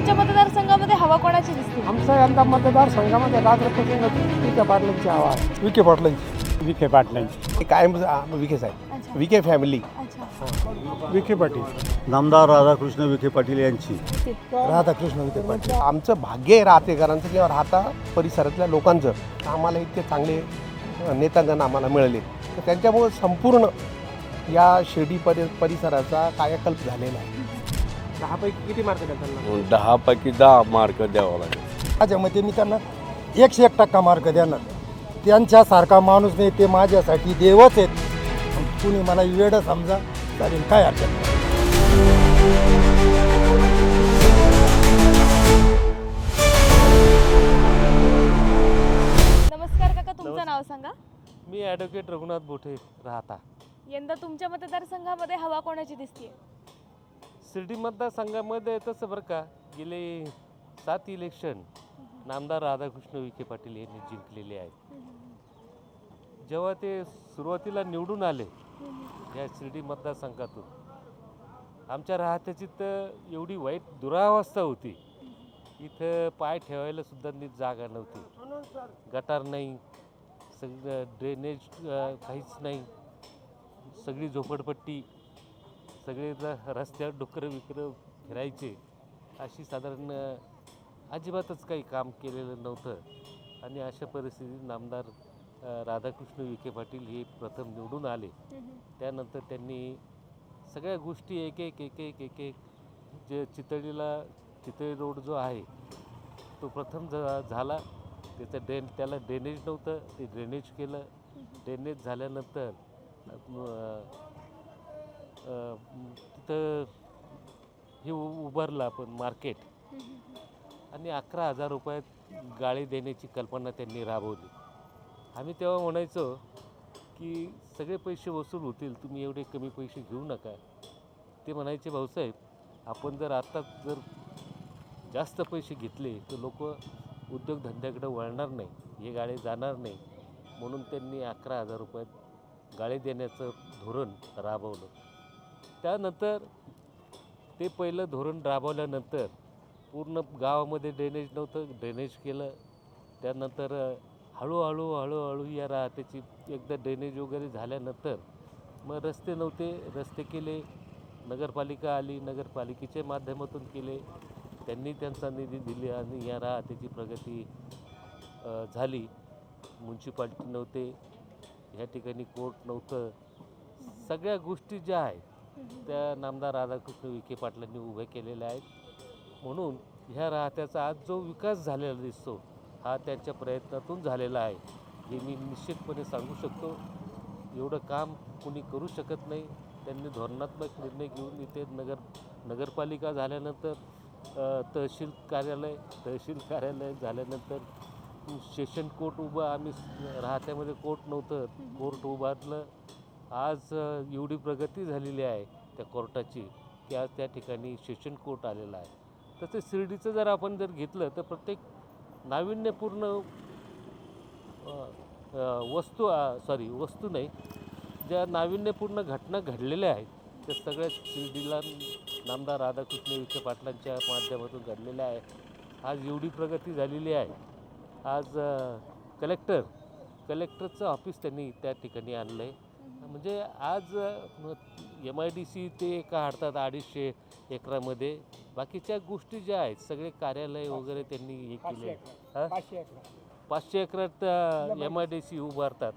तुमच्या मतदारसंघामध्ये हवा कोणाची दिसते? आमचा यंदा मतदारसंघामध्ये राजप्रसंग विखे पाटलांची हवा आहे. विखे पाटलांची कायम विखे साहेब, अच्छा विखे फॅमिली. अच्छा विखे पाटील नामदार राधाकृष्ण विखे पाटील यांची. राधाकृष्ण विखे पाटील. आमचं भाग्य आहे राहतेकरांचं किंवा राहता परिसरातल्या लोकांचं. आम्हाला इतके चांगले नेतागण आम्हाला मिळाले, तर त्यांच्यामुळे संपूर्ण या शिर्डी परिसराचा कायाकल्प झालेला आहे. 10 पैकी किती मार्क द्या त्यांना? 10 पैकी 10 मार्क द्यावा लागेल. माझ्या मते मी त्यांना 101% मार्क देणार. त्यांच्यासारखा माणूस नाही, ते माझ्यासाठी देवच आहेत. कुणी मला वेड समजा चालेल, काय हरकत नाही. नमस्कार काका, तुमचं नाव सांगा. मी ॲडव्होकेट रघुनाथ बोठे राहता. यंदा तुमच्या मतदारसंघामध्ये हवा कोणाची दिसते? शिर्डी मतदारसंघामध्ये तसं बरं का, गेले 7 इलेक्शन नामदार राधाकृष्ण विखे पाटील यांनी जिंकलेले आहेत. जेव्हा ते सुरुवातीला निवडून आले या शिर्डी मतदारसंघातून, आमच्या राहत्याची तर एवढी वाईट दुरावस्था होती, इथं पाय ठेवायला सुद्धा नीट जागा नव्हती. गटार नाही, सगळं ड्रेनेज काहीच नाही, सगळी झोपडपट्टी, सगळे रस्त्यावर डुकरं विकरं फिरायचे, अशी साधारण अजिबातच काही काम केलेलं नव्हतं. आणि अशा परिस्थितीत नामदार राधाकृष्ण विखे पाटील हे प्रथम निवडून आले. त्यानंतर त्यांनी सगळ्या गोष्टी एक एक जे चितळी रोड जो आहे तो प्रथम झाला. त्याला ड्रेनेज नव्हतं, ते ड्रेनेज केलं. ड्रेनेज झाल्यानंतर तिथं हे उभारलं आपण मार्केट, आणि 11,000 रुपयात गाळी देण्याची कल्पना त्यांनी राबवली. आम्ही तेव्हा म्हणायचो की सगळे पैसे वसूल होतील, तुम्ही एवढे कमी पैसे घेऊ नका. ते म्हणायचे, भाऊसाहेब आपण जर आत्ता जास्त पैसे घेतले तर लोक उद्योगधंद्याकडे वळणार नाही, हे गाळे जाणार नाही. म्हणून त्यांनी 11,000 रुपयात गाळे देण्याचं धोरण राबवलं. त्यानंतर ते पहिलं धोरण राबवल्यानंतर पूर्ण गावामध्ये ड्रेनेज नव्हतं, ड्रेनेज केलं. त्यानंतर हळूहळू या राहत्याची एकदा ड्रेनेज वगैरे झाल्यानंतर मग रस्ते नव्हते, रस्ते केले. नगरपालिका आली, नगरपालिकेच्या माध्यमातून केले. त्यांनी त्यांचा निधी दिले आणि या राहत्याची प्रगती झाली. म्युन्सिपाल्टी नव्हते, ह्या ठिकाणी कोर्ट नव्हतं. सगळ्या गोष्टी ज्या आहेत त्या नामदार राधाकृष्ण विखे पाटलांनी उभ्या केलेल्या आहेत. म्हणून ह्या राहत्याचा आज जो विकास झालेला दिसतो हा त्यांच्या प्रयत्नातून झालेला आहे, हे मी निश्चितपणे सांगू शकतो. एवढं काम कोणी करू शकत नाही. त्यांनी धोरणात्मक निर्णय घेऊन इथे नगरपालिका झाल्यानंतर तहसील कार्यालय झाल्यानंतर सेशन कोर्ट उभं, आम्ही राहत्यामध्ये कोर्ट नव्हतं, कोर्ट उभारलं. आज एवढी प्रगती झालेली आहे त्या कोर्टाची की आज त्या ठिकाणी सेशन कोर्ट आलेला आहे. तसं शिर्डीचं जर आपण घेतलं तर प्रत्येक नाविन्यपूर्ण वस्तू नाही, ज्या नाविन्यपूर्ण घटना घडलेल्या आहेत त्या सगळ्या शिर्डीला नामदार राधाकृष्ण विखे पाटलांच्या माध्यमातून घडलेल्या आहे. आज एवढी प्रगती झालेली आहे. आज कलेक्टरचं ऑफिस त्यांनी त्या ठिकाणी आणलं आहे. म्हणजे आज MIDC ते काढतात 250 एकरामध्ये. बाकीच्या गोष्टी ज्या आहेत सगळे कार्यालय वगैरे त्यांनी हे केले. 500 एकरात MIDC उभारतात.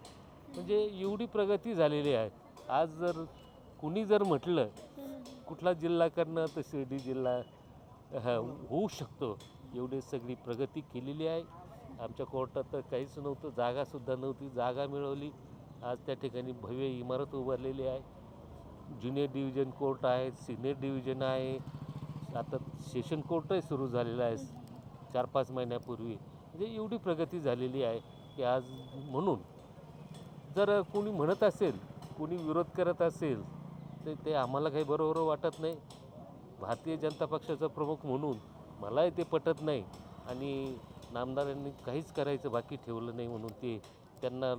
म्हणजे एवढी प्रगती झालेली आहे. आज जर कुणी जर म्हटलं कुठला जिल्हा करणं तर शिर्डी जिल्हा होऊ शकतो. एवढी सगळी प्रगती केलेली आहे. आमच्या कोर्टात तर काहीच नव्हतं, जागासुद्धा नव्हती, जागा मिळवली. आज त्या ठिकाणी भव्य इमारत उभारलेली आहे. ज्युनियर डिव्हिजन कोर्ट आहे, सिनियर डिव्हिजन आहे, आता सेशन कोर्टही सुरू झालेलं आहे 4-5 महिन्यापूर्वी. म्हणजे एवढी प्रगती झालेली आहे की आज, म्हणून जर कोणी म्हणत असेल, कोणी विरोध करत असेल तर ते आम्हाला काही बरोबर वाटत नाही. भारतीय जनता पक्षाचा प्रमुख म्हणून मलाही ते पटत नाही. आणि नामदारांनी काहीच करायचं बाकी ठेवलं नाही, म्हणून ते त्यांना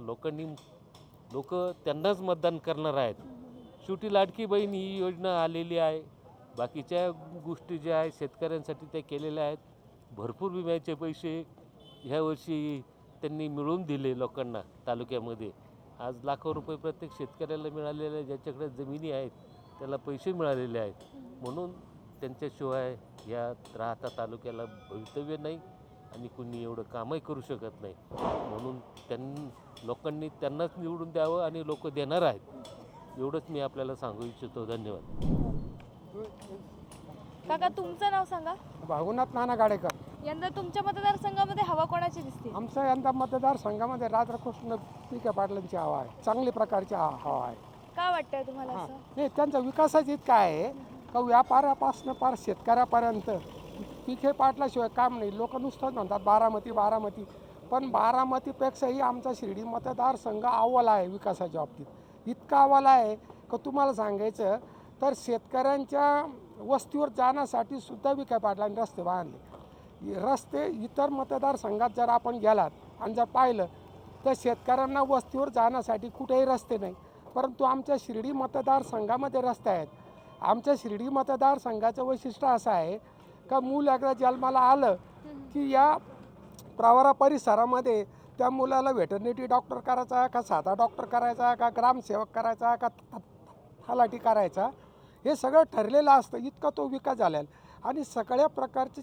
लोक त्यांनाच मतदान करणार आहेत. शेवटी लाडकी बहीण ही योजना आलेली आहे. बाकीच्या गोष्टी ज्या आहेत शेतकऱ्यांसाठी त्या केलेल्या आहेत. भरपूर विम्याचे पैसे ह्या वर्षी त्यांनी मिळवून दिले लोकांना तालुक्यामध्ये. आज लाखो रुपये प्रत्येक शेतकऱ्याला मिळालेले, ज्याच्याकडे जमिनी आहेत त्याला पैसे मिळालेले आहेत. म्हणून त्यांच्याशिवाय या राहता तालुक्याला भवितव्य नाही आणि कुणी एवढं कामही करू शकत नाही. म्हणून लोकांनी त्यांनाच निवडून द्यावं आणि लोक देणार आहेत, एवढंच मी आपल्याला सांगू इच्छितो. धन्यवाद. काका तुमचं नाव सांगा. भागुनाथ नाना गाडेकर. यंदा तुमच्या मतदारसंघामध्ये हवा कोणाची दिसते? आमच्या यंदा मतदारसंघामध्ये राधाकृष्ण विखे पाटलांची हवा आहे. चांगली प्रकारची हवा आहे. का वाटतंय तुम्हाला असं? नाही, त्यांचा विकासाच इतका आहे का व्यापाऱ्यापासून फार शेतकऱ्यापर्यंत विखे पाटलाशिवाय काम नाही. लोक नुसतंच म्हणतात बारामती बारामती, पण बारामतीपेक्षाही आमचा शिर्डी मतदारसंघ अव्वल आहे विकासाच्या बाबतीत. इतका अव्वल आहे का तुम्हाला सांगायचं तर शेतकऱ्यांच्या वस्तीवर जाण्यासाठी सुद्धा विखे पाटलांनी रस्ते बांधले. रस्ते इतर मतदारसंघात जर आपण गेलात आणि जर पाहिलं तर शेतकऱ्यांना वस्तीवर जाण्यासाठी कुठेही रस्ते नाही, परंतु आमच्या शिर्डी मतदारसंघामध्ये रस्ते आहेत. आमच्या शिर्डी मतदारसंघाचं वैशिष्ट्य असं आहे का मूल एकदा जन्माला आलं की या प्रवरा परिसरामध्ये त्या मुलाला व्हेटर्निटी डॉक्टर करायचा का साधा डॉक्टर करायचा का ग्रामसेवक करायचा का तलाठी करायचा हे सगळं ठरलेलं असतं. इतका तो विकास झाला आणि सगळ्या प्रकारचे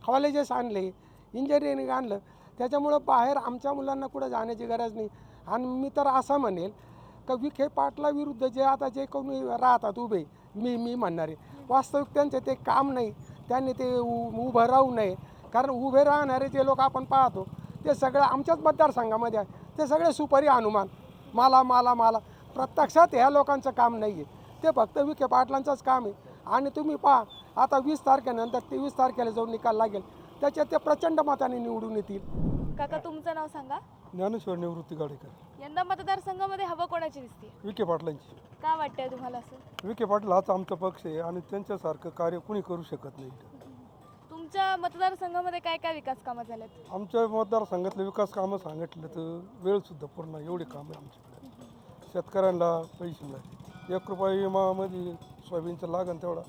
कॉलेजेस आणले, इंजिनिअरिंग आणलं, त्याच्यामुळं बाहेर आमच्या मुलांना कुठं जाण्याची गरज नाही. आणि मी तर असं म्हणेल का विखे पाटलाविरुद्ध जे आता जे कोणी राहतात उभे मी म्हणणारे, वास्तविक त्यांचं ते काम नाही. त्यांनी ते उभं राहू नये, कारण उभे राहणारे जे लोक आपण पाहतो ते सगळं आमच्याच मतदारसंघामध्ये आहे. ते सगळे सुपारी हनुमान, मला मला मला. प्रत्यक्षात ह्या लोकांचं काम नाही आहे, ते फक्त विखे पाटलांचंच काम आहे. आणि तुम्ही पहा आता 20 तारखेनंतर 23 तारखेला जो निकाल लागेल त्याच्यात ते प्रचंड मताने निवडून येतील. काका तुमचं नाव सांगा. ज्ञानेश्वर निवृत्ती गाडेकर. यंदा मतदारसंघामध्ये हवा कोणाची दिसते? विखे पाटलांची. का वाटतंय तुम्हाला असं? विखे पाटील हाच आमचा पक्ष आहे आणि त्यांच्यासारखं कार्य कुणी करू शकत नाही. तुमच्या मतदारसंघामध्ये काय काय विकास कामं झालेत? आमच्या मतदारसंघातले विकास कामं सांगितलं तर वेळसुद्धा पूर्ण एवढी कामं आहे आमच्याकडे. शेतकऱ्यांना पैसे मिळाले. 1 रुपया विमामध्ये सोयाबीनचं लागण तेवढा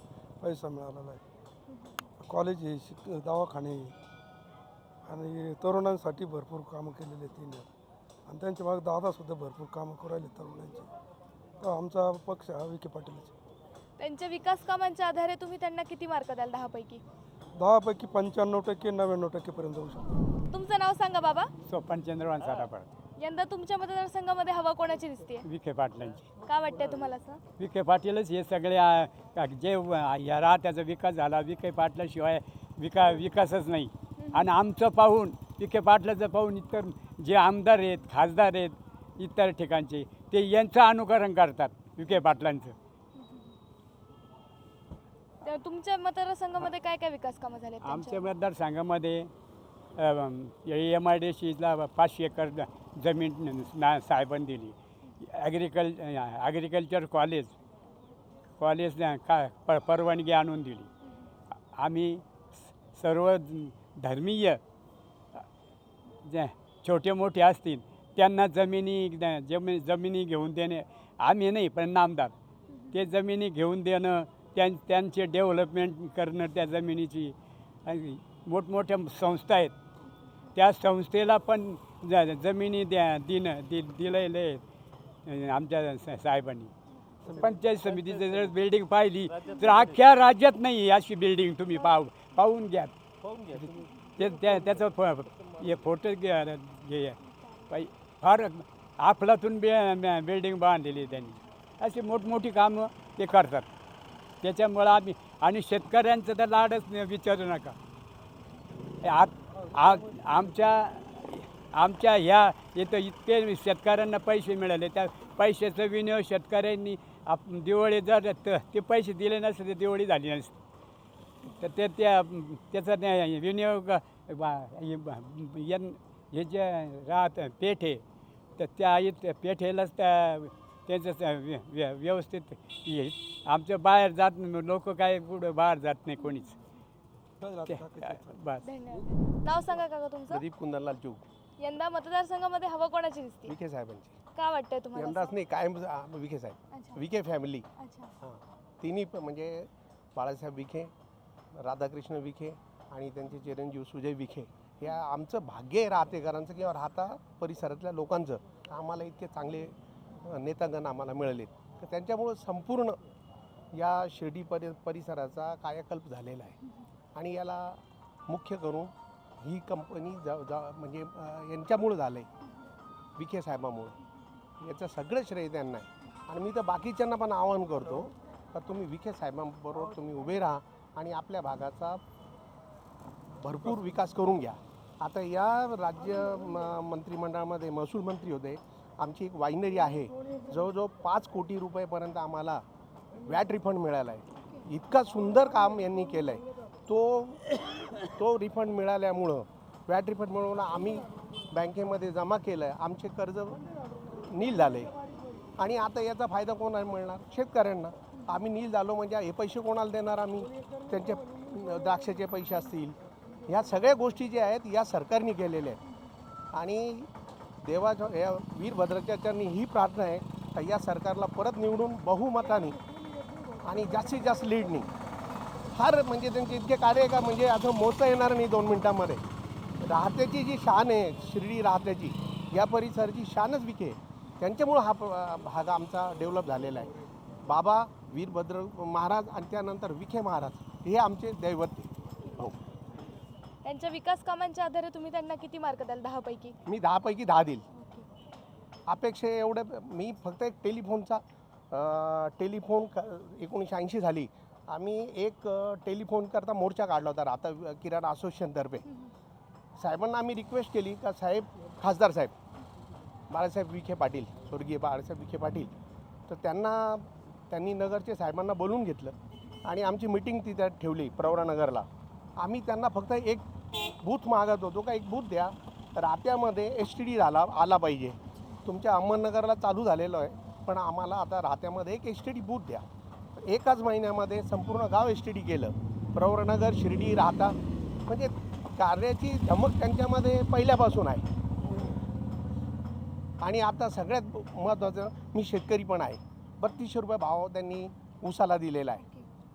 पैसा मिळालेला आहे. कॉलेज आहे, दवाखाने आणि तरुणांसाठी भरपूर कामं केलेले आहेत त्यांनी. आणि त्यांच्या मागे दादासुद्धा भरपूर कामं करू राहिले तरुणांची. तर आमचा पक्ष हा विखे पाटीलच. त्यांच्या विकास कामांच्या आधारे तुम्ही त्यांना किती मार्क द्याल 10 पैकी? 10 पैकी 95% 99% पर्यंत जाऊ शकतो. तुमचं नाव सांगा बाबा. सोपान चंद्रवान सारापाड. यंदा तुमच्या मतदारसंघामध्ये हवा कोणाची दिसते? विखे पाटलांची. का वाटतंय तुम्हाला असं? विखे पाटीलच हे सगळे जे या राहत्याचा विकास झाला, विखे पाटलाशिवाय विकासच नाही. आणि आमचं पाहून विखे पाटलाचं पाहून इतर जे आमदार आहेत, खासदार आहेत इतर ठिकाणचे, ते यांचं अनुकरण करतात विखे पाटलांचं. तर तुमच्या मतदारसंघामध्ये काय काय विकास कामं झाले? आमच्या मतदारसंघामध्ये MIDCला 500 एकर जमीन साहेबांनी दिली. ॲग्रिकल्चर कॉलेज परवानगी आणून दिली. आम्ही सर्व धर्मीय जे छोटे मोठे असतील त्यांना जमिनी घेऊन देणे, आम्ही नाही पण नामदार, ते जमिनी घेऊन देणं, त्यांचे डेव्हलपमेंट करणं, त्या जमिनीची. मोठमोठ्या संस्था आहेत, त्या संस्थेला पण जमिनी दिलेले आहेत आमच्या साहेबांनी. पंचायत समितीची जर बिल्डिंग पाहिली तर अख्ख्या राज्यात नाही अशी बिल्डिंग. तुम्ही पाहून घ्या. त्याचं फोटो घे. फार अफलातून बिल्डिंग बांधलेली त्यांनी. अशी मोठमोठी कामं ते करतात. त्याच्यामुळं आम्ही आणि शेतकऱ्यांचं तर लाडच विचारू नका. आमच्या ह्या इथं इतके शेतकऱ्यांना पैसे मिळाले, त्या पैशाचा विनियोग शेतकऱ्यांनी दिवाळी जर ते पैसे दिले नसते तर दिवाळी झाली नसते. तर त्याचा विनियोग हे जे राहत पेठे, तर त्या पेठेलाच त्यांचं व्यवस्थित येईल. आमच्या बाहेर जात लोक काय पुढं बाहेर जात नाही कोणीच. बस. धन्यवाद. नाव सांगा काका तुमचं. प्रदीप कुंदनलाल चूक. यंदा मतदारसंघामध्ये हवा कोणाची दिसते? विखे साहेबांची. का वाटतंय तुम्हाला यंदाच असं? नाही कायम विखे साहेब. अच्छा. विखे फॅमिली. अच्छा. हां, तिन्ही म्हणजे बाळासाहेब विखे, राधाकृष्ण विखे आणि त्यांचे चिरंजीव सुजय विखे, या आमचं भाग्य आहे राहतेकरांचं किंवा राहता परिसरातल्या लोकांचं. आम्हाला इतके चांगले नेतागण आम्हाला मिळालेत तर त्यांच्यामुळं संपूर्ण या शिर्डी परिसराचा कायाकल्प झालेला आहे. आणि याला मुख्य करून ही कंपनी म्हणजे यांच्यामुळं झालं आहे, विखे साहेबामुळं. याचं सगळं श्रेय त्यांना आहे. आणि मी तर बाकीच्यांना पण आवाहन करतो का तुम्ही विखे साहेबांबरोबर तुम्ही उभे राहा आणि आपल्या भागाचा भरपूर विकास करून घ्या. आता या राज्य मंत्रिमंडळामध्ये महसूल मंत्री होते. आमची एक वायनरी आहे, जवळजवळ 5 कोटी रुपयेपर्यंत आम्हाला वॅट रिफंड मिळाला आहे. इतका सुंदर काम यांनी केलं आहे. तो रिफंड मिळाल्यामुळं, वॅट रिफंड मिळवून आम्ही बँकेमध्ये जमा केलं आहे. आमचे कर्ज नील झाले आणि आता याचा फायदा कोणाला मिळणार? शेतकऱ्यांना. आम्ही नील झालो म्हणजे हे पैसे कोणाला देणार आम्ही? त्यांचे द्राक्षाचे पैसे असतील, ह्या सगळ्या गोष्टी ज्या आहेत या सरकारने केलेल्या आहेत. आणि देवाच्या या वीरभद्राचार्यांनी ही प्रार्थना आहे का या सरकारला परत निवडून बहुमताने आणि जास्तीत जास्त लीडनी फार म्हणजे त्यांचे इतके कार्य आहे का म्हणजे असं मोजता येणार नाही 2 मिनिटांमध्ये. राहत्याची जी शान आहे, शिर्डी राहत्याची, या परिसराची शानच विखे आहे. त्यांच्यामुळं हा भाग आमचा डेव्हलप झालेला आहे. बाबा वीरभद्र महाराज आणि त्यानंतर विखे महाराज हे आमचे दैवत आहे. हो, त्यांच्या विकास कामांच्या आधारे तुम्ही त्यांना किती मार्क द्याल 10 पैकी? मी 10 पैकी 10 देईल. अपेक्षा एवढं, मी फक्त एक टेलिफोन 1980 झाली. आम्ही एक टेलिफोन करता मोर्चा काढला होता आता किराणा असोसिएशनतर्फे. साहेबांना आम्ही रिक्वेस्ट केली का साहेब, खासदार साहेब बाळासाहेब विखे पाटील, स्वर्गीय बाळासाहेब विखे पाटील, तर त्यांनी नगरचे साहेबांना बोलवून घेतलं आणि आमची मिटिंग तिथे ठेवली प्रवरानगरला. आम्ही त्यांना फक्त एक बूथ मागत होतो का एक बूथ द्या, राहत्यामध्ये STD आला पाहिजे. तुमच्या अहमदनगरला चालू झालेलं आहे, पण आम्हाला आता राहत्यामध्ये एक STD बूथ द्या. एकाच महिन्यामध्ये संपूर्ण गाव STD केलं. प्रवरानगर, शिर्डी, राहता, म्हणजे कार्याची धमक त्यांच्यामध्ये पहिल्यापासून आहे. आणि आता सगळ्यात महत्त्वाचं, मी शेतकरी पण आहे. 3200 रुपये भाव त्यांनी ऊसाला दिलेला आहे,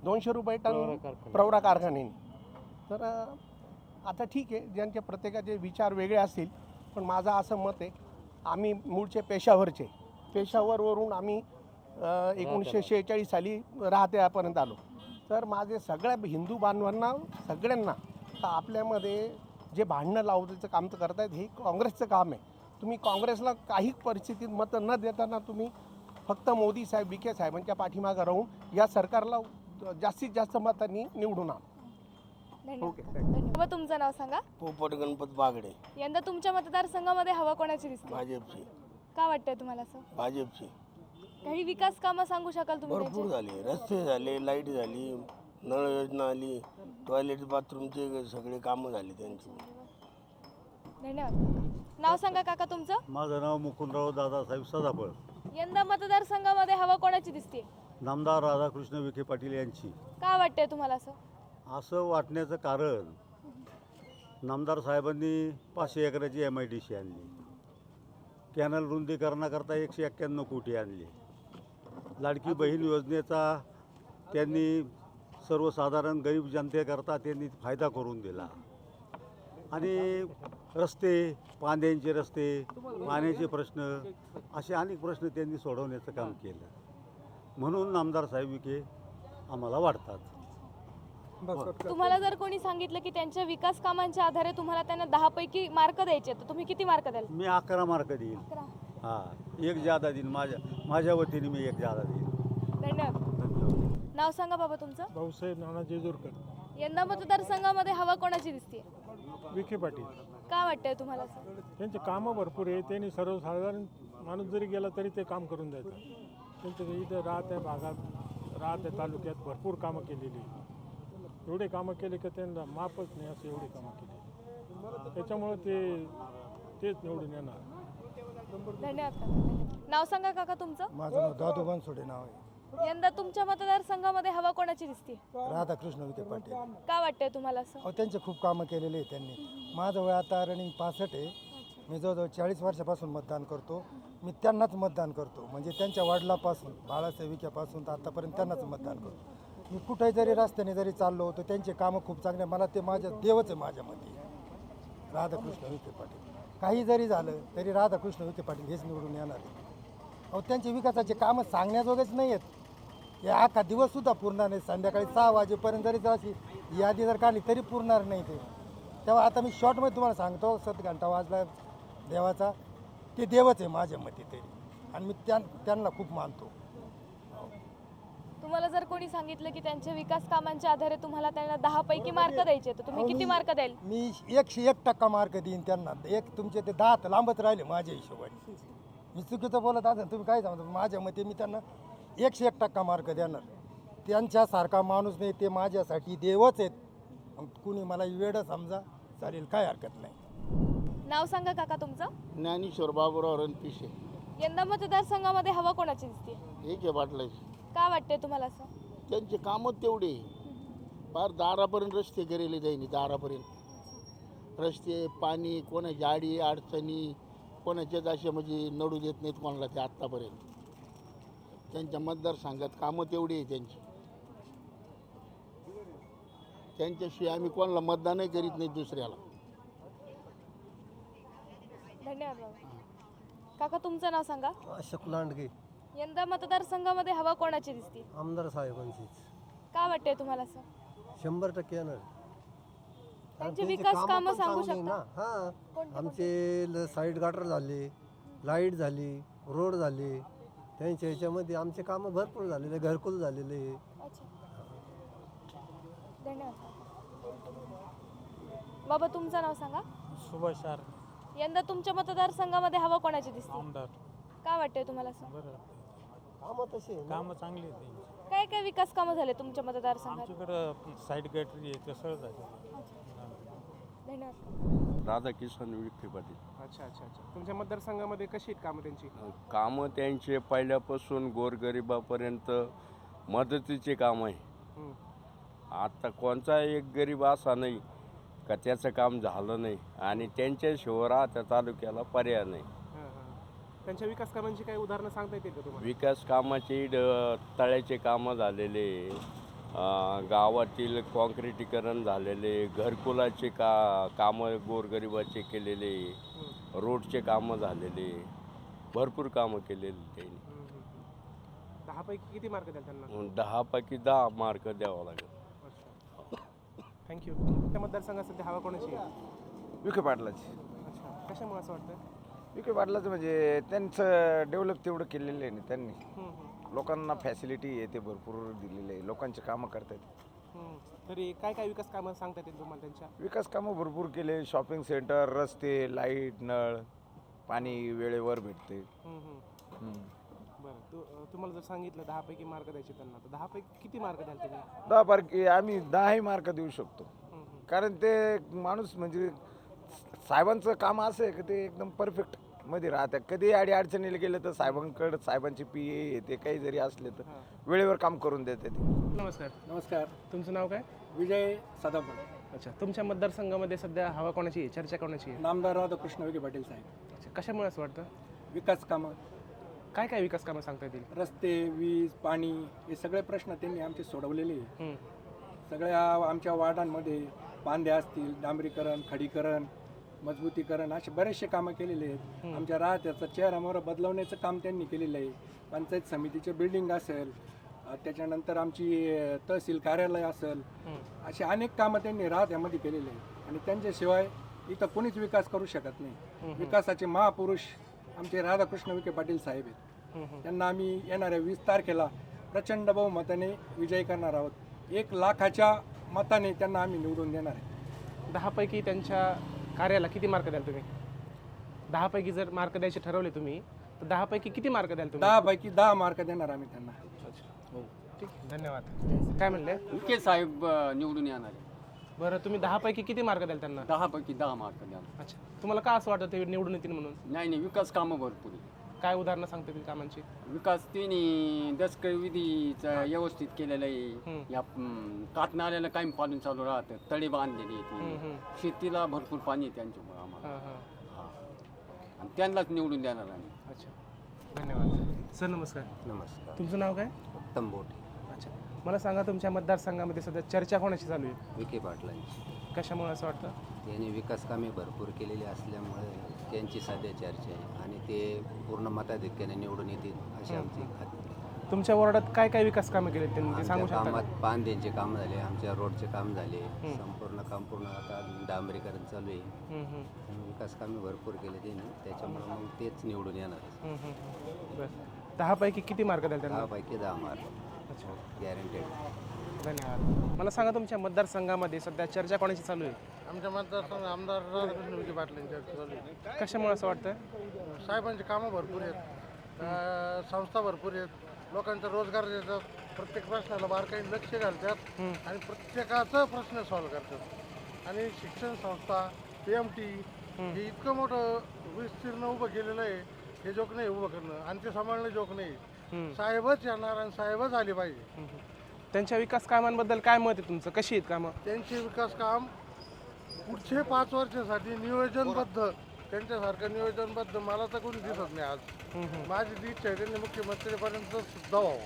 200 रुपये टन प्रवरा कारखान्याने. तर आता ठीक आहे, ज्यांचे प्रत्येकाचे विचार वेगळे असतील, पण माझं असं मत आहे, आम्ही मूळचे पेशावरवरून आम्ही 1946 साली राहत्यापर्यंत आलो. तर माझे सगळ्या हिंदू बांधवांना सगळ्यांना आपल्यामध्ये जे भांडणं लावण्याचं काम तर करतायत हे काँग्रेसचं काम आहे. तुम्ही काँग्रेसला काही परिस्थितीत मतं न देताना तुम्ही फक्त मोदी साहेब, विखे साहेबांच्या पाठीमागं राहून या सरकारला जास्तीत जास्त मतांनी निवडून आणा. ओके, धन्यवाद. तुमचं नाव सांगा. पोपट गणपत बागडे. यंदा तुमच्या मतदारसंघामध्ये हवा कोणाची दिसते? भाजपची. का वाटतंय तुम्हाला असं? भाजपची. काही विकास कामं सांगू शकाल तुम्ही भरपूर त्यांची? झाले, रस्ते झाले, लाईट झाली, नळ योजना आली, टॉयलेट बाथरूमचे सगळे कामं झाली त्यांची. धन्यवाद. नाव सांगा काका तुमचं. माझं नाव मुकुंदराव दादासाहेब सदाफळ. यंदा मतदारसंघामध्ये हवा कोणाची दिसते? नामदार राधाकृष्ण विखे पाटील यांची. का वाटतंय तुम्हाला असं? असं वाटण्याचं कारण, नामदार साहेबांनी 500 एकराची MIDC आणली, कॅनल रुंदीकरणाकरता 191 कोटी आणले, लाडकी बहीण योजनेचा त्यांनी सर्वसाधारण गरीब जनतेकरता त्यांनी फायदा करून दिला. आणि रस्ते, पांद्यांचे रस्ते, पाण्याचे प्रश्न, असे अनेक प्रश्न त्यांनी सोडवण्याचं काम केलं. म्हणून नामदार साहेब विखे आम्हाला वाटतात. तुम्हाला जर कोणी सांगितलं की त्यांच्या विकास कामांच्या आधारे तुम्हाला त्यांना 10 पैकी मार्क द्यायचे, तर तुम्ही किती मार्क द्याल? मी 11 मार्क देईल. 11. हां, एक जादा देईल. माझ्या वतीने मी एक जादा देईल. धन्यवाद. नाव सांगा बाबा तुमचं. भाऊसाहेब नाना जेजूरकर. यंदा मतदारसंघामध्ये हवा कोणाची दिसते? विखे पाटील. का वाटतंय तुम्हाला असं? त्यांचे कामं भरपूर आहे. त्यांनी सर्वसाधारण माणूस जरी गेला तरी ते काम करून द्यायचं. त्यांचं इथं राहत्या भागात, राहत्या तालुक्यात भरपूर कामं केलेली. एवढे कामं केले की त्यांना मापच नाही, असं एवढे कामं केली. त्याच्यामुळं तेच निवडून येणार. धन्यवाद. नाव सांगा काका तुमचं. माझं नाव दादू बनसोडे नाव आहे. यंदा तुमच्या मतदारसंघामध्ये हवा कोणाची दिसते? राधाकृष्ण विखे पाटील. का वाटतंय तुम्हाला असं? अहो, त्यांचे खूप कामं केलेले आहे त्यांनी. माझं वय आता रनिंग 65 आहे. मी जवळजवळ 40 वर्षापासून मतदान करतो. मी त्यांनाच मतदान करतो, म्हणजे त्यांच्या वडिलापासून बाळासाहेब विखेपासून तर आतापर्यंत त्यांनाच मतदान करतो. मी कुठेही जरी रस्त्याने जरी चाललो तर त्यांचे कामं खूप चांगले. मला ते माझ्या देवच आहे माझ्या मते, राधाकृष्ण विखे पाटील. काही जरी झालं तरी राधाकृष्ण विखे पाटील हेच निवडून येणार आहे. अहो त्यांचे विकासाचे कामं सांगण्याजोगेच नाही आहेत. या अख्खा दिवससुद्धा पुरणार नाही. संध्याकाळी 6 वाजेपर्यंत जरी अशी यादी जर काढली तरी पुरणार नाही ते. तेव्हा आता मी शॉर्टमध्ये तुम्हाला सांगतो, 7 घंटा वाजला देवाचा, ते देवच आहे माझ्या मते तरी, आणि मी त्यांना खूप मानतो. तुम्हाला जर कोणी सांगितलं की त्यांच्या विकास कामांच्या आधारे तुम्हाला त्यांना 10 पैकी मार्क द्यायचे तर तुम्ही किती मार्क द्याल? मी 101% मार्क देईन त्यांना. तुमचे ते 10 तर लांबच राहिले माझ्या हिशोबाने. मी चुकीचं बोलत असेल तुम्ही काय सांगता, माझ्या मते मी त्यांना 101% मार्क देणार. त्यांच्यासारखा माणूस नाही, ते माझ्यासाठी देवच आहेत. कुणी मला वेडं समजा चालेल, काय हरकत नाही. नाव सांगा काका तुमचं. ज्ञानेश्वर बाबूराव रणपिसे. यंदा मतदारसंघामध्ये हवा कोणाची दिसते? एक आहे पाटलाची. का वाटते तुम्हाला असं? त्यांचे कामच तेवढे, फार दारापर्यंत रस्ते करेले त्यांनी. दारापर्यंत रस्ते, पाणी, कोणाची आडी अडचणी कोणाच्याच असे म्हणजे नडू देत नाहीत कोणाला ते आत्तापर्यंत. त्यांच्या मतदारसंघात कामं तेवढी आहे त्यांची. त्यांच्याशिवाय आम्ही कोणाला मतदानही करीत नाही दुसऱ्याला. धन्यवाद बाबा. काका तुमचं नाव सांगा. अशोक लांडगे. यंदा मतदारसंघामध्ये हवा कोणाची दिसते? आमदार साहेबांचीच. का वाटते तुम्हाला असं? 100% येणार. त्यांचे विकास कामं सांगू शकता? हां, कोणते- आमचे साईड गाटर झाले, लाईट झाली, रोड झाले, त्यांच्या ह्याच्यामध्ये आमचे कामं भरपूर झालेले, घरकुल झालेले. अच्छा, धन्यवाद. बाबा तुमचं नाव सांगा. सुभाष यंदा तुमच्या मतदारसंघामध्ये हवा कोणाची दिसते? आमदार. का वाटते तुम्हाला असं? बरं, कामं तसे कामं चांगली आहेत. काय काय विकास कामं झाले तुमच्या मतदारसंघात? आमच्याकडं साईड गॅटरी आहे, ते सगळं झालं. धन्यवाद. राधाकिशन विखे पाटील. अच्छा अच्छा अच्छा. तुमच्या मतदारसंघामध्ये कशी आहेत कामं त्यांची? कामं त्यांचे पहिल्यापासून गोरगरिबापर्यंत मदतीचे काम आहे. आता कोणता एक गरीब असा नाही का त्याचं काम झालं नाही, आणि त्यांच्याशिवाय राहत्या तालुक्याला पर्याय नाही. त्यांच्या विकास कामांची काही उदाहरणं सांगता येतील का तुम्हाला? विकास कामाचे तळ्याचे कामं झालेले, गावातील कॉन्क्रिटीकरण झालेले, घरकुलाचे कामं गोरगरिबाचे केलेले, रोडचे कामं झालेले, भरपूर कामं केलेली त्यांनी. 10 पैकी किती मार्क द्याल त्यांना? 10 पैकी 10 मार्क द्यावं लागेल. थँक्यू. त्या मतदारसंघात सध्या हवा कोणाची आहे? विखे पाटलाची. अच्छा, कशामुळे असं वाटतं? विखे पाटलाचं म्हणजे त्यांचं डेव्हलप तेवढं केलेलं आहे ना त्यांनी. लोकांना फॅसिलिटी आहे ते भरपूर दिलेले आहे, लोकांचे कामं करतात. तरी काय काय विकास कामं सांगता येतील तुम्हाला त्यांच्या? विकास कामं भरपूर केले. शॉपिंग सेंटर, रस्ते, लाईट, नळ, पाणी वेळेवर भेटते. बरं, तुम्हाला जर सांगितलं 10 पैकी मार्क द्यायचे त्यांना, तर 10 पैकी किती मार्क द्याल तुम्ही? 10 पैकी आम्ही 10ही मार्क देऊ शकतो. कारण ते माणूस म्हणजे साहेबांचं काम असं आहे की ते एकदम परफेक्ट मध्ये राहतात. कधी अडी अडचणीला गेलं तर साहेबांकडं, साहेबांची PA ते काही जरी असले तर वेळेवर काम करून देते ते. नमस्कार. नमस्कार. तुमचं नाव काय? विजय सदाफळ. अच्छा, तुमच्या मतदारसंघामध्ये सध्या हवा कोणाची आहे, चर्चा कोणाची आहे? नामदार राधाकृष्ण विखे पाटील साहेब. अच्छा, कशामुळे असं वाटतं? विकास कामं, काय काय विकास कामं सांगता येतील? रस्ते, वीज, पाणी हे सगळे प्रश्न त्यांनी आमचे सोडवलेले आहे. सगळ्या आमच्या वार्डांमध्ये बांध्या असतील, डांबरीकरण, खडीकरण, मजबूतीकरण असे बरेचसे कामं केलेले आहेत. आमच्या राहत्याचा चेहरामोहरा बदलवण्याचं काम त्यांनी केलेलं आहे. पंचायत समितीचे बिल्डिंग असेल, त्याच्यानंतर आमची तहसील कार्यालय असेल, असे अनेक कामं त्यांनी राहत्यामध्ये केलेले आहे. आणि त्यांच्याशिवाय इथं कोणीच विकास करू शकत नाही. विकासाचे महापुरुष आमचे राधाकृष्ण विखे पाटील साहेब आहेत. त्यांना आम्ही येणाऱ्या 20 तारखेला प्रचंड बहुमताने विजयी करणार आहोत. 1 लाखाच्या मताने त्यांना आम्ही निवडून देणार आहे. 10 पैकी त्यांच्या कार्याला किती मार्क द्याल तुम्ही? 10 पैकी जर मार्क द्यायचे ठरवले तुम्ही, तर 10 पैकी किती मार्क द्याल तुम्ही? 10 पैकी 10 मार्क देणार आम्ही त्यांना. हो, ठीक, धन्यवाद. काय म्हणले? विखे साहेब निवडून येणार आहे. बरं, तुम्ही 10 पैकी किती मार्क द्याल त्यांना? 10 पैकी 10 मार्क द्या. अच्छा, तुम्हाला का असं वाटतं ते निवडून येतील म्हणून? नाही, विकास कामं भरपूर आहे. काय उदाहरणं सांगता येतील कामांची? विकास तिन्ही दशक विधीचं व्यवस्थित केलेलं आहे. या कातनाल्याला कायम पाणी चालू राहतं, तळे बांधलेले आहेत. शेतीला भरपूर पाणी आहे त्यांच्यामुळे आम्हाला. आणि त्यांनाच निवडून देणार आम्ही. अच्छा, धन्यवाद. सर नमस्कार. नमस्कार. तुमचं नाव काय? उत्तम बोटे. अच्छा, मला सांगा तुमच्या मतदारसंघामध्ये सध्या चर्चा कोणाची चालू आहे? विखे पाटलांची. कशामुळे असं वाटतं? त्यांनी विकास कामे भरपूर केलेली असल्यामुळे त्यांची सध्या चर्चा आहे आणि ते पूर्ण मताधिक्याने निवडून येतील अशी आमची खात्री आहे. तुमच्या वॉर्डात काय काय विकास कामं केले त्यांनी ते आमच्या सांगू शकता का? कामात बांधेंचे काम झाले, आमच्या रोडचे काम झाले, संपूर्ण काम पूर्ण आता डांबरीकरण चालू आहे. आणि विकास कामे भरपूर केले त्यांनी, त्याच्यामुळे मग तेच निवडून येणार. बरं 10 पैकी किती मार्क द्याल त्यांना? 10 पैकी 10 मार्क गॅरंटेड. धन्यवाद. मला सांगा तुमच्या मतदारसंघामध्ये सध्या चर्चा कोणाची चालू आहे? आमच्या मतदारसंघ आमदार राधाकृष्ण विखे पाटलांच्या चालू आहे. कशामुळे असं वाटतं? साहेबांची कामं भरपूर आहेत, संस्था भरपूर आहेत, लोकांचा रोजगार देतात, प्रत्येक प्रश्नाला बारकाईने लक्ष घालतात आणि प्रत्येकाचा प्रश्न सॉल्व्ह करतात. आणि शिक्षण संस्था PMT हे इतकं मोठं विस्तीर्ण उभं केलेलं आहे, हे जोक नाही उभं करणं आणि ते सांभाळणं जोक नाही. साहेबच येणार आणि साहेबच आले पाहिजे. त्यांच्या विकास कामांबद्दल काय मत आहे तुमचं? कशी आहेत कामं? त्यांचे विकास काम पुढचे 5 वर्षासाठी नियोजनबद्ध, त्यांच्यासारखं नियोजनबद्ध मला तर कोणी दिसत नाही आज. माझी ती इच्छा आहे त्यांनी मुख्यमंत्रीपर्यंत जावं,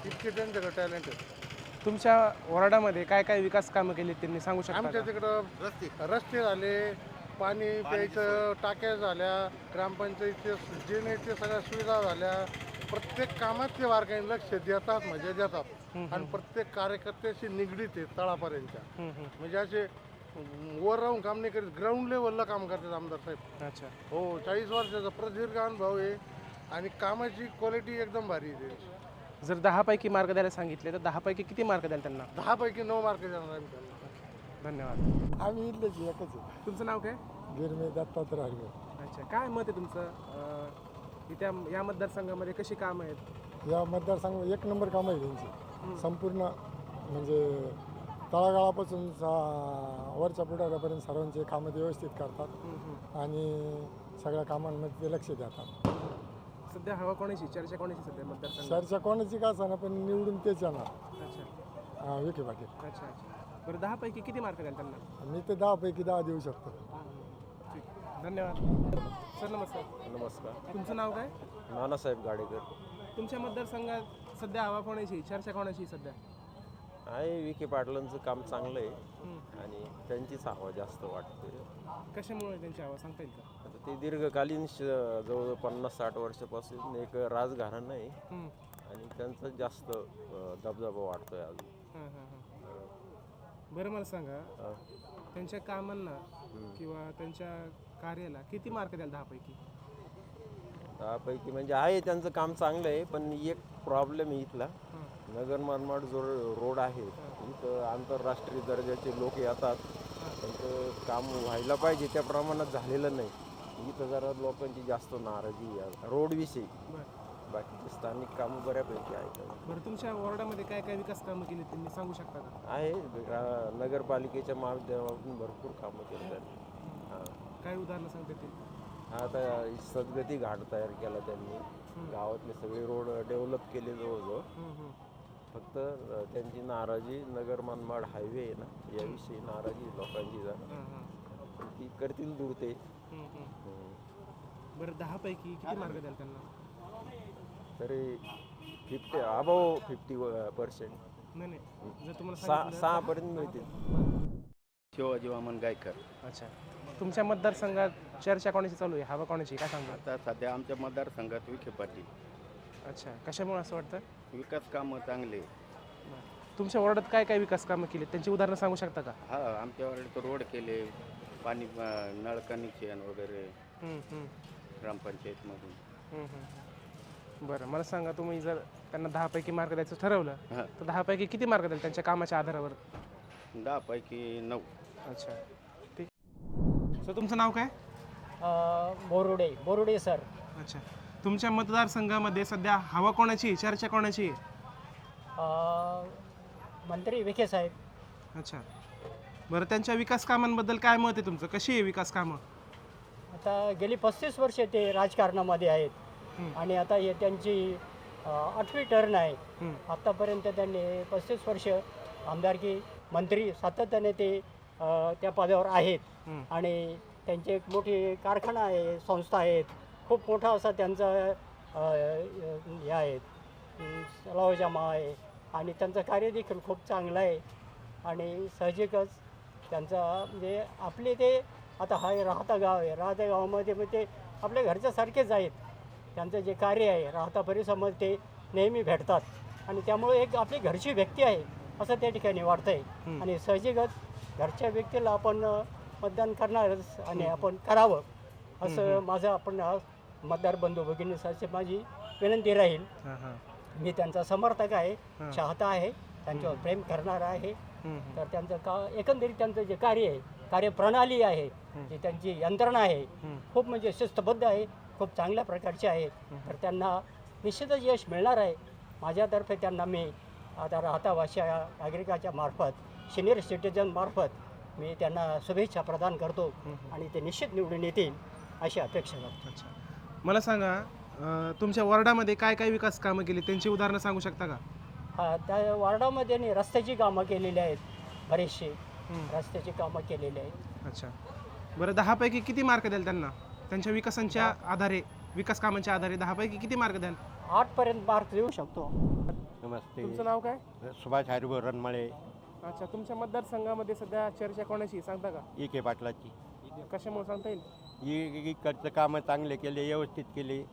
इतके त्यांच्याकडे टॅलेंट आहे. तुमच्या वॉर्डामध्ये काय काय विकास कामं केली त्यांनी सांगू शकता आमच्या का? तिकडं रस्ते झाले, पाणी प्यायचं टाक्या झाल्या, ग्रामपंचायतीचे जे नाही ते सगळ्या सुविधा झाल्या. प्रत्येक कामात ते बारकाईने लक्ष देतात म्हणजे देतात आणि प्रत्येक कार्यकर्त्याशी निगडीत आहे तळापर्यंतच्या. म्हणजे असे वर राहून काम नाही करीत, ग्राउंड लेवलला काम करतात आमदार साहेब. अच्छा. हो, 40 वर्षाचा प्रदीर्घ अनुभव आहे आणि कामाची क्वालिटी एकदम भारी आहे त्यांची. जर 10 पैकी मार्क द्यायला सांगितले तर 10 पैकी किती मार्क द्याल त्यांना? 10 पैकी 9 मार्क देणार आम्ही त्यांना. धन्यवाद. आम्ही इथलेच एकच आहे. तुमचं नाव काय? गिरमे दत्तात्रय हरवे. अच्छा, काय मत आहे तुमचं? इथे या मतदारसंघामध्ये कशी कामं आहेत? या मतदारसंघात 1 नंबर काम आहे त्यांची. संपूर्ण म्हणजे तळागाळापासून वरच्या पुढाऱ्यापर्यंत सर्वांचे कामं ते व्यवस्थित करतात आणि सगळ्या कामांमध्ये ते लक्ष देतात. सध्या हवा कोणाची, चर्चा कोणाची सध्या मतदारसंघात? चर्चा कोणाची का असणार पण निवडून तेच येणार. अच्छा विखे पाटील. अच्छा अच्छा. बरं 10 पैकी किती मार्क द्याल त्यांना? मी ते 10 पैकी 10 देऊ शकतो. ठीक, धन्यवाद. सर नमस्कार. नमस्कार. तुमचं नाव काय? नानासाहेब गाडेकर. तुमच्या मतदारसंघात सध्या हवा कोणाची, चर्चा कोणाची सध्या? आहे विखे पाटलांचं काम चांगलं आहे आणि त्यांचीच हवा जास्त वाटते. कशामुळे त्यांची हवा सांगता येईल का? आता ते दीर्घकालीन जवळ 50-60 वर्षापासून एक राजघराणं आहे आणि त्यांचा जास्त दबदबा वाटतोय अजून. बरं मला सांगा त्यांच्या कामांना किंवा त्यांच्या कार्याला किती मार्क द्याल 10 पैकी? 10 पैकी म्हणजे आहे त्यांचं काम चांगलं आहे पण एक प्रॉब्लेम आहे इथला. नगर मनमाड जो रोड आहे इथं आंतरराष्ट्रीय दर्जाचे लोक येतात, त्यांचं काम व्हायला पाहिजे त्या प्रमाणात झालेलं नाही. इथं जरा लोकांची जास्त नाराजी आहे रोडविषयी. बाकीचे स्थानिक कामं बऱ्यापैकी आहेत. बरं तुमच्या वॉर्डामध्ये काय काय विकास कामं केली त्यांनी सांगू शकता का? आहे नगरपालिकेच्या माध्यमातून भरपूर कामं केली त्यांनी. हां, काय उदाहरणं सांगता येतील? आता सदगती घाट तयार केला त्यांनी, गावातले सगळे रोड डेव्हलप केले जवळजवळ. फक्त त्यांची नाराजी नगर मनमाड हायवे आहे ना याविषयी नाराजी लोकांची जरा ती करतील दूर ते. बरं 10 पैकी किती मार्क द्याल त्यांना? तरी 50% नाही जर तुम्हाला 6 पर्यंत मिळतील. शिवाजी वामन गायकर. अच्छा, तुमच्या मतदारसंघात चर्चा कोणाची चालू आहे, हवा कोणाची काय सांगा? आता सध्या आमच्या मतदारसंघात विखे पाटील. अच्छा, कशामुळे असं वाटतं? विकास कामं चांगले. तुमच्या वॉर्डात काय काय विकास कामं केली त्यांची उदाहरणं सांगू शकता का? हा, आमच्यावर रोड केले, पाणी नळ कनेक्शन वगैरे ग्रामपंचायतमधून. बरं मला सांगा तुम्ही जर त्यांना 10 पैकी मार्क द्यायचं ठरवलं तर 10 पैकी किती मार्क द्याल त्यांच्या कामाच्या आधारावर? 10 पैकी 9. अच्छा ठीक. सर तुमचं नाव काय? बोरुडे सर. अच्छा, तुमच्या मतदारसंघामध्ये सध्या हवा कोणाची, चर्चा कोणाची? मंत्री विखे साहेब. अच्छा, बरं त्यांच्या विकास कामांबद्दल काय मत आहे तुमचं? कशी आहे विकास कामं? आता गेली 35 वर्षे ते राजकारणामध्ये आहेत आणि आता हे त्यांची 8वी टर्न आहे. आत्तापर्यंत त्यांनी 35 वर्ष आमदारकी, मंत्री सातत्याने ते त्या पदावर आहेत आणि त्यांची एक मोठी कारखाना आहे, संस्था आहेत, खूप मोठा असा त्यांचा हे आहेत, सलावजामा आहे आणि त्यांचं कार्य देखील खूप चांगलं आहे. आणि साहजिकच त्यांचा म्हणजे आपले ते आता हा राहता गाव आहे, राहता गावामध्ये मग ते आपल्या घरच्यासारखेच आहेत. त्यांचं जे कार्य आहे राहता परिसरामध्ये ते नेहमी भेटतात आणि त्यामुळे एक आपली घरची व्यक्ती आहे असं त्या ठिकाणी वाटतं आहे. आणि साहजिकच घरच्या व्यक्तीला आपण मतदान करणारच आणि आपण करावं असं माझं आपण मतदार बंधू भगिनीसाठी माझी विनंती राहील. मी त्यांचा समर्थक आहे, चाहता आहे, त्यांच्यावर प्रेम करणारा आहे. तर त्यांचं एकंदरीत त्यांचं जे कार्य आहे, कार्यप्रणाली आहे, जी त्यांची यंत्रणा आहे खूप म्हणजे शिस्तबद्ध आहे, खूप चांगल्या प्रकारची आहे. तर त्यांना निश्चितच यश मिळणार आहे. माझ्यातर्फे त्यांना मी आता राहतावासी नागरिकाच्या मार्फत सिनियर सिटीजन मार्फत मी त्यांना शुभेच्छा प्रदान करतो आणि ते निश्चित निवडून येतील अशी अपेक्षा करतो. मला सांगा तुमच्या वॉर्डामध्ये काय काय विकास कामं केली त्यांची उदाहरणं सांगू शकता का? हा, त्या वॉर्डामध्ये रस्त्याची कामं केलेली आहेत, बरेचसे रस्त्याची कामं केलेली आहेत. अच्छा, बरं 10 पैकी किती मार्क द्याल त्यांना? त्यांच्या विकासांच्या आधारे, विकास कामांच्या आधारे 10 पैकी किती मार्क द्याल? 8पर्यंत मार्क देऊ शकतो. नमस्ते, तुमचं नाव काय? सुभाष हरिभाऊ रणमाळे. अच्छा, तुमच्या मतदारसंघामध्ये सध्या चर्चा कोणाची सांगता का? के पाटलाची. कशामुळे सांगता येईल? इकडचं कामं चांगले केले, व्यवस्थित केले.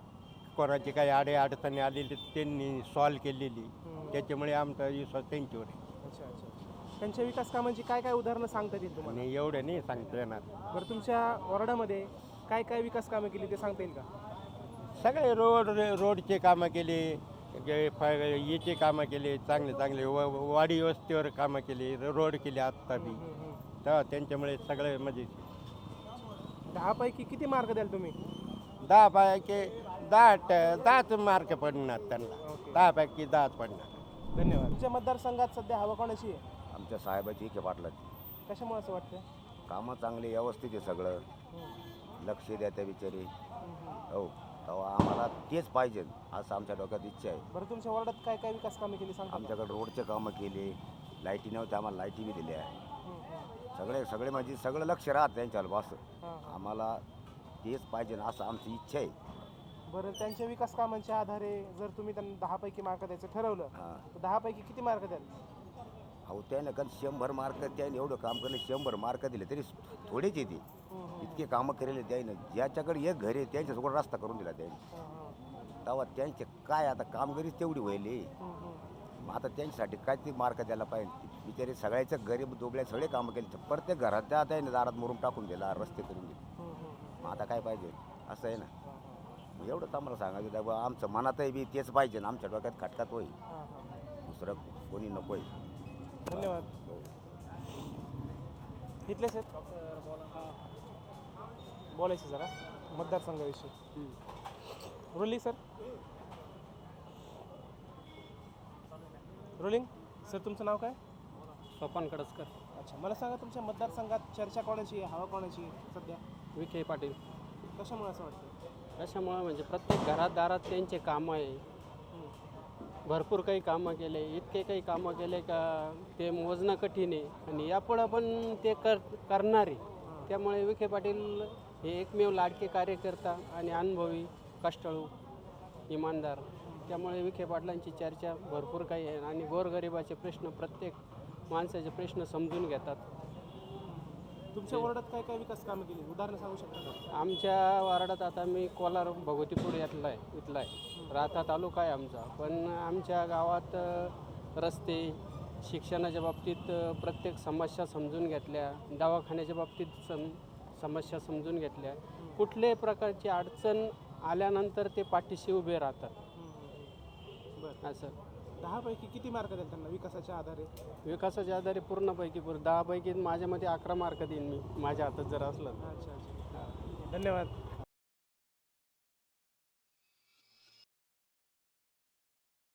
कोणाची काही आडे अडचणी आलेली त्यांनी सॉल्व केलेली, त्याच्यामुळे आमचा विश्वास त्यांच्यावर आहे. अच्छा अच्छा, त्यांच्या विकास कामांची काय काय उदाहरणं सांगता येईल तुम्हाला? आणि एवढं नाही सांगता येणार. बरं, तुमच्या वॉर्डामध्ये काय काय विकास कामं केली ते सांगता येईल का? सगळे रोडचे कामं केले, याचे कामं केले, चांगले चांगले वाडी वस्तीवर कामं केले, रोड केले आत्ता बी. तर त्यांच्यामुळे सगळे म्हणजे 10 पैकी किती मार्क द्याल तुम्ही? 10 पैकी 10 मार्क पडणार त्यांना. 10 पैकी 10 पडणार. धन्यवाद. तुमच्या मतदारसंघात सध्या हवा कोणाची आहे? आमच्या साहेबाची के पाटलाची. कशामुळे असं वाटतं? कामं चांगली व्यवस्थित आहे, सगळं लक्ष द्या त्या बिचारी. हो, तेव्हा आम्हाला तेच पाहिजे असं आमच्या डोक्यात इच्छा आहे. बरं, तुमच्या वॉर्डात काय काय विकास कामे केली सांगा? आमच्याकडे रोडचे कामं केले, लाईटी नव्हत्या, आम्हाला लाईटी बी दिल्या. सगळे म्हणजे सगळं लक्ष राहत त्यांच्यावर बस. आम्हाला तेच पाहिजे असं आमची इच्छा आहे. बरं, त्यांच्या विकास कामांच्या आधारे जर तुम्ही त्यांना 10 पैकी मार्क द्यायचं ठरवलं तर 10 पैकी किती मार्क द्याल? अहो, त्यानं काल 100 मार्क, त्याने एवढं काम केलं, 100 मार्क दिले तरी थोडेच येते. इतके कामं केलेले त्याने, ज्याच्याकडे एक घर आहे त्यांच्यासोबत रस्ता करून दिला त्याने. तेव्हा त्यांचे काय आता कामगिरीच तेवढी व्हायली. मग आता त्यांच्यासाठी काय ते मार्क द्यायला पाहिजे. बिचारे सगळ्याचं गरीब दोबळ्या सगळे कामं केले, प्रत्येक घरात त्या त्याने दारात मुरुम टाकून दिला, रस्ते करून दिले. मग आता काय पाहिजे असं आहे ना. एवढंच आम्हाला सांगायचं बा, आमचं मनातही बी तेच पाहिजे ना, आमच्या डोक्यात खटकात होई, दुसरं कोणी नको आहे. धन्यवाद. इथलेच आहेत बोलायचं जरा मतदारसंघाविषयी. रोलिंग सर, रोलिंग सर, तुमचं नाव काय? सोपान कडसकर. अच्छा, मला सांगा तुमच्या मतदारसंघात चर्चा कोणाची आहे, हवा कोणाची सध्या? विखे पाटील. कशामुळे असं वाटतं? कशामुळे म्हणजे प्रत्येक घरात दारात त्यांचे कामं आहे, भरपूर काही कामं केले, इतके काही कामं केले का ते मोजणं कठीण आहे. आणि यापुढं पण ते करणार आहे. त्यामुळे विखे पाटील हे एकमेव लाडके कार्यकर्ता आणि अनुभवी, कष्टाळू, इमानदार. त्यामुळे विखे पाटलांची चर्चा भरपूर काही आहे. आणि गोरगरिबाचे प्रश्न, प्रत्येक माणसाचे प्रश्न समजून घेतात. तुमच्या वॉर्डात काय काय विकास कामं केली, उदाहरणं सांगू शकता का? आमच्या वार्डात आता मी कोलार भगवतीपूर इथला आहे. राहता तालुका आहे आमचा. पण आमच्या गावात रस्ते, शिक्षणाच्या बाबतीत प्रत्येक समस्या समजून घेतल्या, दवाखान्याच्या बाबतीत समस्या समजून घेतल्या. कुठल्याही प्रकारची अडचण आल्यानंतर ते पाठीशी उभे राहतात. बरं, असं 10 पैकी किती मार्क द्याल त्यांना विकासाच्या आधारे? विकासाच्या आधारे पूर्णपैकी 10 पैकी माझ्या मते 11 मार्क देईन मी, माझ्या हातात जर असलं. अच्छा अच्छा, धन्यवाद.